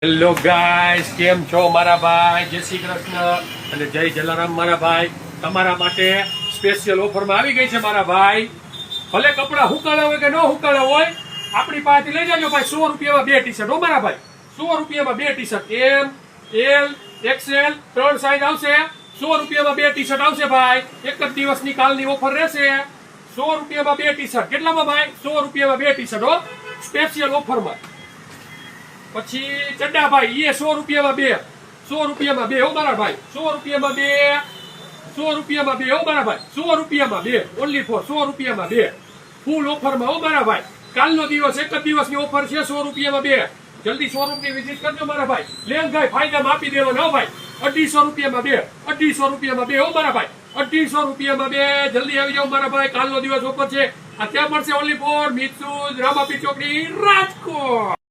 Hello guys, કેમ છો મારા ભાઈ? જય શ્રી કૃષ્ણ અને જય જલારામ મારા ભાઈ. તમારા માટે સ્પેશિયલ ઓફરમાં આવી ગઈ છે મારા ભાઈ. ભલે કપડા હુકાળા હોય કે ન હુકાળા હોય, આપણી પાસેથી લઈ જાજો ભાઈ. 100 રૂપિયામાં 2 ટી-શર્ટ હો મારા ભાઈ. 100 રૂપિયામાં 2 ટી-શર્ટ, એમ, એલ, એક્સેલ 3 સાઈઝ આવશે. 100 રૂપિયામાં 2 ટી-શર્ટ આવશે ભાઈ. એક જ દિવસની કાલની ઓફર રહેશે. 100 રૂપિયામાં 2 ટી-શર્ટ. કેટલામાં ભાઈ? 100 રૂપિયામાં 2 ટી-શર્ટ હો, સ્પેશિયલ ઓફરમાં. પછી ચડ્ડા ભાઈ, એ 100 રૂપિયામાં 2. 100 રૂપિયામાં 2 હો મારા ભાઈ. 100 રૂપિયામાં 2. 100 રૂપિયામાં 2 હો મારા ભાઈ. 100 રૂપિયામાં 2, ઓનલી ફોર 100 રૂપિયામાં 2, ફૂલ ઓફરમાં હો મારા ભાઈ. કાલનો દિવસ, એક જ દિવસની ઓફર છે. 100 રૂપિયામાં 2. જલ્દી શોરૂમની વિઝિટ કરજો મારા ભાઈ. લેંઘાઈ ફાયદામાં આપી દેવાના હો ભાઈ. 250 રૂપિયામાં 2. 250 રૂપિયામાં 2 હો મારા ભાઈ. 250 રૂપિયામાં 2. જલ્દી આવી જાઓ મારા ભાઈ. કાલનો દિવસ ઓફર છે. આ ક્યાં પડશે? ઓનલી ફોર મિત્સુજ, રામાપીર ચોકડી, રાજકોટ.